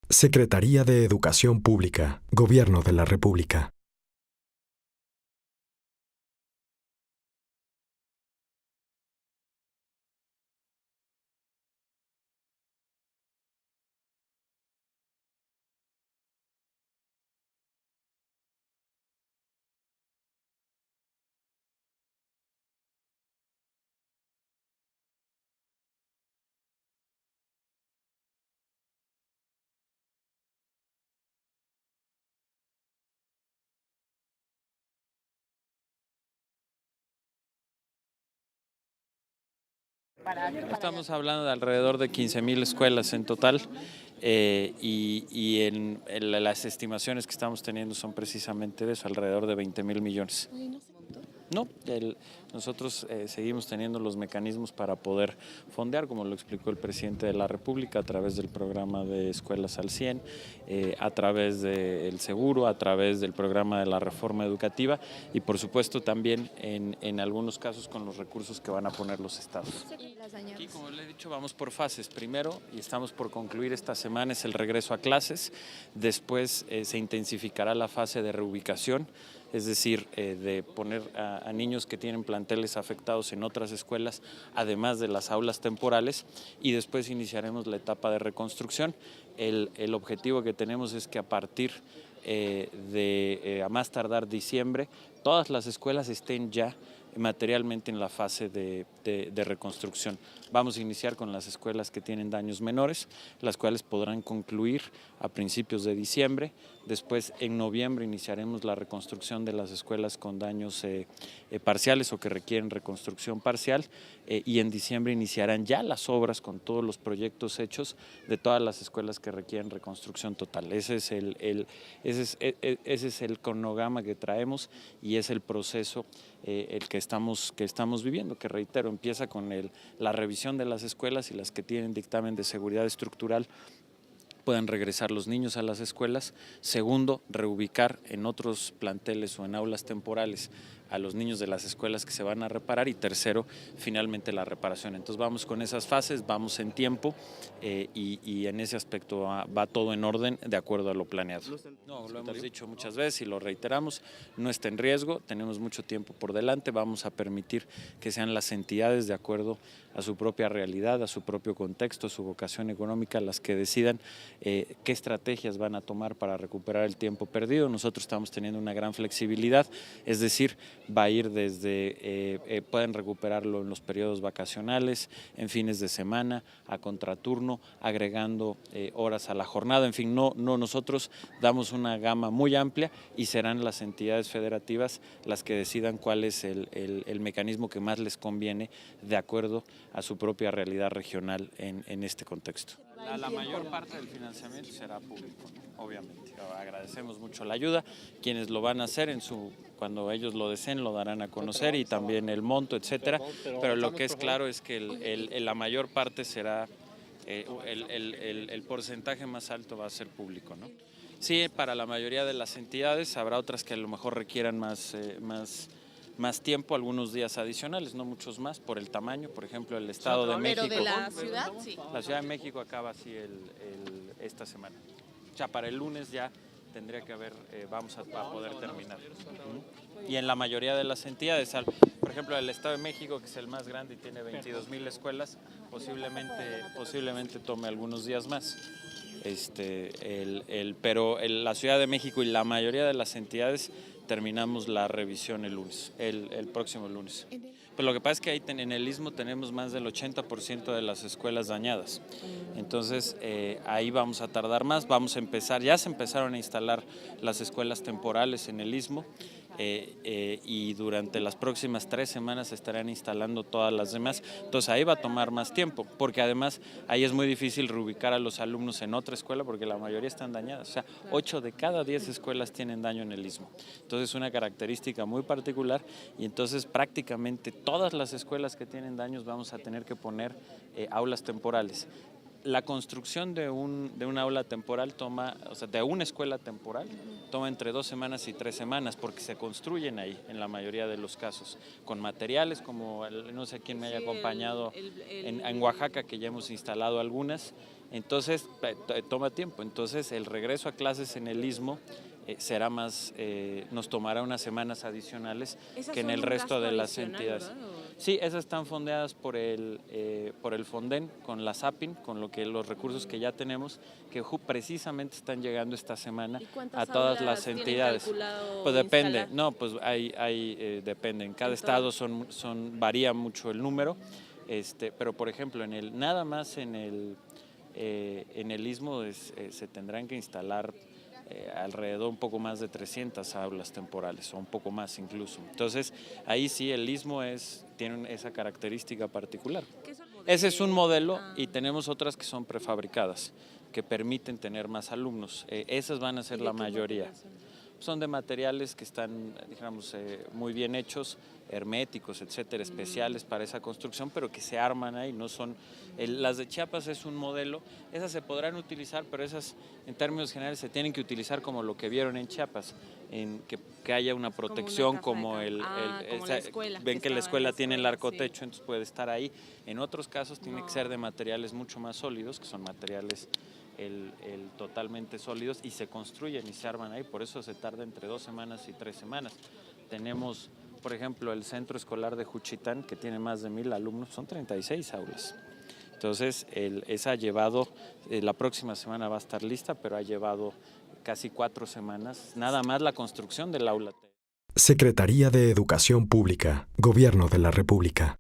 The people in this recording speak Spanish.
Secretaría de Educación Pública, Gobierno de la República. Estamos hablando de alrededor de 15,000 escuelas en total y en las estimaciones que estamos teniendo son precisamente de eso, alrededor de 20,000 millones. No, nosotros seguimos teniendo los mecanismos para poder fondear, como lo explicó el presidente de la República, a través del programa de Escuelas al 100, a través del seguro, a través del programa de la reforma educativa y por supuesto también en algunos casos con los recursos que van a poner los estados. Aquí, como le he dicho, vamos por fases. Primero, y estamos por concluir esta semana, es el regreso a clases. Después se intensificará la fase de reubicación, es decir, de poner a niños que tienen planteles afectados en otras escuelas, además de las aulas temporales, y después iniciaremos la etapa de reconstrucción. El objetivo que tenemos es que a partir a más tardar diciembre, todas las escuelas estén ya materialmente en la fase de reconstrucción. Vamos a iniciar con las escuelas que tienen daños menores, las cuales podrán concluir a principios de diciembre. Después, en noviembre, iniciaremos la reconstrucción de las escuelas con daños parciales o que requieren reconstrucción parcial y en diciembre iniciarán ya las obras con todos los proyectos hechos de todas las escuelas que requieren reconstrucción total. Ese es el cronograma que traemos y es el proceso el que estamos viviendo, que reitero, empieza con la revisión de las escuelas y las que tienen dictamen de seguridad estructural puedan regresar los niños a las escuelas. Segundo, reubicar en otros planteles o en aulas temporales a los niños de las escuelas que se van a reparar y tercero, finalmente la reparación. Entonces vamos con esas fases, vamos en tiempo y en ese aspecto va todo en orden de acuerdo a lo planeado. No, lo hemos dicho muchas veces y lo reiteramos, no está en riesgo, tenemos mucho tiempo por delante, vamos a permitir que sean las entidades de acuerdo a su propia realidad, a su propio contexto, a su vocación económica, las que decidan qué estrategias van a tomar para recuperar el tiempo perdido. Nosotros estamos teniendo una gran flexibilidad, es decir, va a ir desde, pueden recuperarlo en los periodos vacacionales, en fines de semana, a contraturno, agregando horas a la jornada, en fin, nosotros damos una gama muy amplia y serán las entidades federativas las que decidan cuál es el mecanismo que más les conviene de acuerdo a su propia realidad regional en este contexto. La mayor parte del financiamiento será público, obviamente. Agradecemos mucho la ayuda. Quienes lo van a hacer cuando ellos lo deseen lo darán a conocer y también el monto, etcétera. Pero lo que es claro es que la mayor parte será, el porcentaje más alto va a ser público, ¿no? Sí, para la mayoría de las entidades, habrá otras que a lo mejor requieran más tiempo, algunos días adicionales, no muchos más, por el tamaño. Por ejemplo, el Estado de México. Pero de la ciudad, sí. La Ciudad de México acaba así esta semana. O sea, para el lunes ya tendría que haber, vamos a poder terminar. Y en la mayoría de las entidades, por ejemplo, el Estado de México, que es el más grande y tiene 22,000 escuelas, posiblemente tome algunos días más. Pero la Ciudad de México y la mayoría de las entidades terminamos la revisión el próximo lunes. Pues lo que pasa es que ahí en el Istmo tenemos más del 80% de las escuelas dañadas. Entonces ahí vamos a tardar más, ya se empezaron a instalar las escuelas temporales en el Istmo y durante las próximas 3 semanas se estarán instalando todas las demás. Entonces ahí va a tomar más tiempo, porque además ahí es muy difícil reubicar a los alumnos en otra escuela porque la mayoría están dañadas. O sea, 8 de cada 10 escuelas tienen daño en el Istmo. Entonces es una característica muy particular y entonces prácticamente todas las escuelas que tienen daños vamos a tener que poner aulas temporales. La construcción de una aula temporal de una escuela temporal toma entre 2 semanas y 3 semanas porque se construyen ahí en la mayoría de los casos con materiales como no sé quién me haya acompañado en Oaxaca, que ya hemos instalado algunas Entonces, toma tiempo. Entonces, el regreso a clases en el Istmo será más, nos tomará unas semanas adicionales que en el resto de las entidades. Sí, esas están fondeadas por el Fonden, con la SAPIN, con los recursos que ya tenemos, que precisamente están llegando esta semana a todas las entidades. Pues depende, instalar? No, pues depende. En cada estado varía mucho el número, pero por ejemplo, nada más en el Istmo se tendrán que instalar alrededor un poco más de 300 aulas temporales o un poco más incluso. Entonces ahí sí el Istmo tiene esa característica particular. Ese es un modelo y tenemos otras que son prefabricadas que permiten tener más alumnos. Esas van a ser la mayoría. Son de materiales que están, digamos, muy bien hechos, herméticos, etcétera, especiales para esa construcción, pero que se arman ahí, no son. Las de Chiapas es un modelo, esas se podrán utilizar, pero esas en términos generales se tienen que utilizar como lo que vieron en Chiapas, que haya una protección como la escuela. Ven que la escuela tiene el arcotecho, sí. Entonces puede estar ahí. En otros casos tiene que ser de materiales mucho más sólidos, que son materiales totalmente sólidos, y se construyen y se arman ahí, por eso se tarda entre 2 semanas y 3 semanas. Tenemos, por ejemplo, el centro escolar de Juchitán, que tiene más de 1,000 alumnos, son 36 aulas. Entonces, esa ha llevado, la próxima semana va a estar lista, pero ha llevado casi 4 semanas, nada más la construcción del aula. Secretaría de Educación Pública, Gobierno de la República.